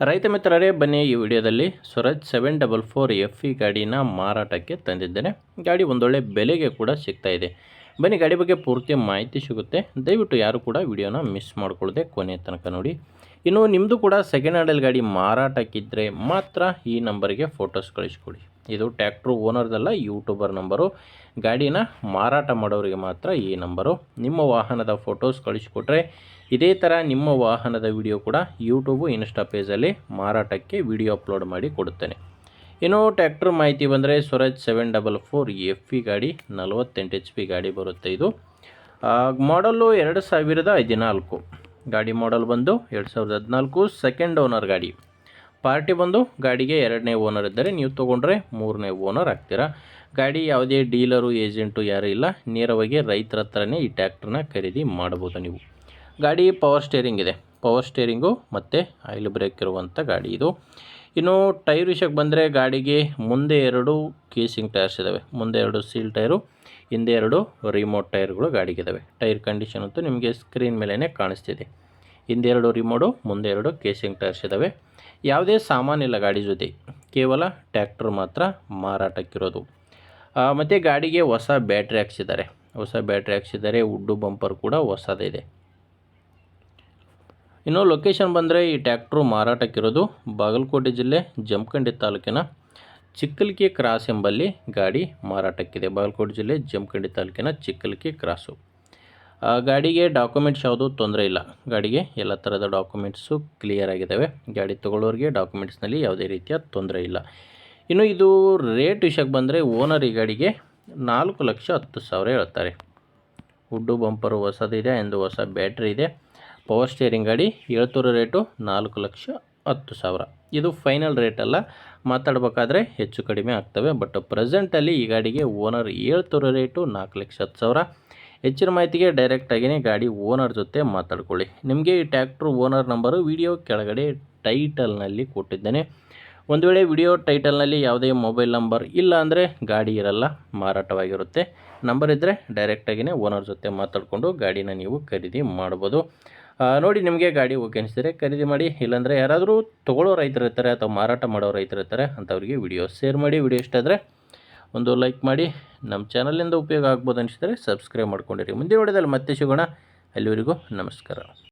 ರೈತ ಮಿತ್ರರೇ, ಬನ್ನಿ ಈ ವಿಡಿಯೋದಲ್ಲಿ ಸ್ವರಾಜ್ 744 FE ಗಾಡಿನ ಮಾರಾಟಕ್ಕೆ ತಂದಿದ್ದೇನೆ. ಗಾಡಿ ಒಂದೊಳ್ಳೆ ಬೆಲೆಗೆ ಕೂಡ ಸಿಗ್ತಾ ಇದೆ. ಬನ್ನಿ ಗಾಡಿ ಬಗ್ಗೆ ಪೂರ್ತಿ ಮಾಹಿತಿ ಸಿಗುತ್ತೆ. ದಯವಿಟ್ಟು ಯಾರು ಕೂಡ ವಿಡಿಯೋನ ಮಿಸ್ ಮಾಡ್ಕೊಳ್ಳದೆ ಕೊನೆ ತನಕ ನೋಡಿ. ಇನ್ನು ನಿಮ್ಮದು ಕೂಡ ಸೆಕೆಂಡ್ ಹ್ಯಾಂಡಲ್ ಗಾಡಿ ಮಾರಾಟಕ್ಕಿದ್ದರೆ ಮಾತ್ರ ಈ ನಂಬರಿಗೆ ಫೋಟೋಸ್ ಕಳಿಸ್ಕೊಡಿ. ಇದು ಟ್ಯಾಕ್ಟ್ರು ಓನರ್ದಲ್ಲ, ಯೂಟ್ಯೂಬರ್ ನಂಬರು. ಗಾಡಿನ ಮಾರಾಟ ಮಾಡೋರಿಗೆ ಮಾತ್ರ ಈ ನಂಬರು. ನಿಮ್ಮ ವಾಹನದ ಫೋಟೋಸ್ ಕಳಿಸ್ಕೊಟ್ರೆ ಇದೇ ಥರ ನಿಮ್ಮ ವಾಹನದ ವಿಡಿಯೋ ಕೂಡ ಯೂಟ್ಯೂಬು, ಇನ್ಸ್ಟಾ ಪೇಜಲ್ಲಿ ಮಾರಾಟಕ್ಕೆ ವಿಡಿಯೋ ಅಪ್ಲೋಡ್ ಮಾಡಿ ಕೊಡುತ್ತೇನೆ. ಇನ್ನು ಟ್ಯಾಕ್ಟ್ರ್ ಮಾಹಿತಿ ಬಂದರೆ ಸ್ವರಾಜ್ 744 FE ಗಾಡಿ 48 HP ಗಾಡಿ ಬರುತ್ತೆ. ಇದು ಮಾಡಲ್ಲು 2014 ಗಾಡಿ ಮಾಡಲ್ ಬಂದು 2014 ಸೆಕೆಂಡ್ ಓನರ್ ಗಾಡಿ. ಪಾರ್ಟಿ ಬಂದು ಗಾಡಿಗೆ 2ನೇ ಓನರ್ ಇದ್ದರೆ, ನೀವು ತೊಗೊಂಡ್ರೆ 3ನೇ ಓನರ್ ಆಗ್ತೀರಾ. ಗಾಡಿ ಯಾವುದೇ ಡೀಲರು, ಏಜೆಂಟು ಯಾರೂ ಇಲ್ಲ. ನೇರವಾಗಿ ರೈತರ ಹತ್ರನೇ ಈ ಟ್ಯಾಕ್ಟ್ರನ್ನ ಖರೀದಿ ಮಾಡ್ಬೋದು ನೀವು. ಗಾಡಿ ಪವರ್ ಸ್ಟೇರಿಂಗ್ ಇದೆ. ಪವರ್ ಸ್ಟೇರಿಂಗು ಮತ್ತು ಆಯಿಲ್ ಬ್ರೇಕ್ ಇರುವಂಥ ಗಾಡಿ ಇದು. ಇನ್ನು ಟೈರ್ ವಿಷಯಕ್ಕೆ ಬಂದರೆ ಗಾಡಿಗೆ ಮುಂದೆ 2 ಕೇಸಿಂಗ್ ಟೈರ್ಸ್ ಇದ್ದಾವೆ. ಮುಂದೆ 2 ಸೀಲ್ ಟೈರು, ಹಿಂದೆ 2 ರಿಮೋಟ್ ಟೈರ್ಗಳು ಗಾಡಿಗಿದ್ದಾವೆ. ಟೈರ್ ಕಂಡೀಷನ್ ಅಂತೂ ನಿಮಗೆ ಸ್ಕ್ರೀನ್ ಮೇಲೇ ಕಾಣಿಸ್ತಿದೆ. ಹಿಂದೆ 2 ರಿಮೋಟು, ಮುಂದೆ 2 ಕೇಸಿಂಗ್ ಟೈರ್ಸ್ ಇದ್ದಾವೆ. ಯಾವುದೇ ಸಾಮಾನಿಲ್ಲ ಗಾಡಿ ಜೊತೆ, ಕೇವಲ ಟ್ಯಾಕ್ಟರ್ ಮಾತ್ರ ಮಾರಾಟಕ್ಕಿರೋದು. ಮತ್ತು ಗಾಡಿಗೆ ಹೊಸ ಬ್ಯಾಟ್ರಿ ಹಾಕ್ಸಿದ್ದಾರೆ. ವುಡ್ಡು ಬಂಪರ್ ಕೂಡ ಹೊಸದಿದೆ. ಇನ್ನು ಲೊಕೇಶನ್ ಬಂದರೆ ಈ ಟ್ಯಾಕ್ಟ್ರು ಮಾರಾಟಕ್ಕಿರೋದು ಬಾಗಲಕೋಟೆ ಜಿಲ್ಲೆ ಜಮಖಂಡಿ ತಾಲೂಕಿನ ಚಿಕ್ಕಲ್ಕಿ ಕ್ರಾಸ್ ಎಂಬಲ್ಲಿ ಗಾಡಿ ಮಾರಾಟಕ್ಕಿದೆ. ಬಾಗಲಕೋಟೆ ಜಿಲ್ಲೆ ಜಮಖಂಡಿ ತಾಲೂಕಿನ ಚಿಕ್ಕಲ್ಕಿ ಕ್ರಾಸು. ಗಾಡಿಗೆ ಡಾಕ್ಯುಮೆಂಟ್ಸ್ ಯಾವುದೂ ತೊಂದರೆ ಇಲ್ಲ. ಗಾಡಿಗೆ ಎಲ್ಲ ಥರದ ಡಾಕ್ಯುಮೆಂಟ್ಸು ಕ್ಲಿಯರ್ ಆಗಿದ್ದಾವೆ. ಗಾಡಿ ತೊಗೊಳ್ಳೋರಿಗೆ ಡಾಕ್ಯುಮೆಂಟ್ಸ್ನಲ್ಲಿ ಯಾವುದೇ ರೀತಿಯ ತೊಂದರೆ ಇಲ್ಲ. ಇನ್ನು ಇದು ರೇಟ್ ವಿಷಯಕ್ಕೆ ಬಂದರೆ ಓನರ್ ಈ ಗಾಡಿಗೆ 4,10,000 ಹೇಳ್ತಾರೆ. ವುಡ್ಡು ಬಂಪರು ಹೊಸದಿದೆ ಎಂದು ಹೊಸ ಬ್ಯಾಟ್ರಿ ಇದೆ. ಪವರ್ ಸ್ಟೇರಿಂಗ್ ಗಾಡಿ. ಹೇಳ್ತಿರೋ ರೇಟು 4,10,000. ಇದು ಫೈನಲ್ ರೇಟ್ ಅಲ್ಲ, ಮಾತಾಡಬೇಕಾದ್ರೆ ಹೆಚ್ಚು ಕಡಿಮೆ ಆಗ್ತವೆ. ಬಟ್ ಪ್ರೆಸೆಂಟಲ್ಲಿ ಈ ಗಾಡಿಗೆ ಓನರ್ ಹೇಳ್ತಿರೋ ರೇಟು 4,10,000. ಹೆಚ್ಚಿನ ಮಾಹಿತಿಗೆ ಡೈರೆಕ್ಟಾಗಿಯೇ ಗಾಡಿ ಓನರ್ ಜೊತೆ ಮಾತಾಡ್ಕೊಳ್ಳಿ. ನಿಮಗೆ ಈ ಟ್ಯಾಕ್ಟ್ರು ಓನರ್ ನಂಬರು ವಿಡಿಯೋ ಕೆಳಗಡೆ ಟೈಟಲ್ನಲ್ಲಿ ಕೊಟ್ಟಿದ್ದೇನೆ. ಒಂದು ವೇಳೆ ವಿಡಿಯೋ ಟೈಟಲ್ನಲ್ಲಿ ಯಾವುದೇ ಮೊಬೈಲ್ ನಂಬರ್ ಇಲ್ಲ ಅಂದರೆ ಗಾಡಿ ಇರಲ್ಲ, ಮಾರಾಟವಾಗಿರುತ್ತೆ. ನಂಬರ್ ಇದ್ದರೆ ಡೈರೆಕ್ಟಾಗಿಯೇ ಓನರ್ ಜೊತೆ ಮಾತಾಡಿಕೊಂಡು ಗಾಡಿನ ನೀವು ಖರೀದಿ ಮಾಡ್ಬೋದು. ನೋಡಿ, ನಿಮಗೆ ಗಾಡಿ ಓಕೆ ಅನಿಸಿದರೆ ಖರೀದಿ ಮಾಡಿ. ಇಲ್ಲಾಂದರೆ ಯಾರಾದರೂ ತೊಗೊಳ್ಳೋ ರೈತರು ಇರ್ತಾರೆ ಅಥವಾ ಮಾರಾಟ ಮಾಡೋ ರೈತರು ಇರ್ತಾರೆ, ಅಂಥವ್ರಿಗೆ ವಿಡಿಯೋ ಶೇರ್ ಮಾಡಿ. ವಿಡಿಯೋ ಇಷ್ಟ ಆದರೆ ಒಂದು ಲೈಕ್ ಮಾಡಿ. ನಮ್ಮ ಚಾನಲಿಂದ ಉಪಯೋಗ ಆಗ್ಬೋದು ಅನಿಸಿದರೆ ಸಬ್ಸ್ಕ್ರೈಬ್ ಮಾಡ್ಕೊಂಡಿರಿ. ಮುಂದಿನ ವಿಡಿಯೋದಲ್ಲಿ ಮತ್ತೆ ಸಿಗೋಣ. ಅಲ್ಲಿವರೆಗೂ ನಮಸ್ಕಾರ.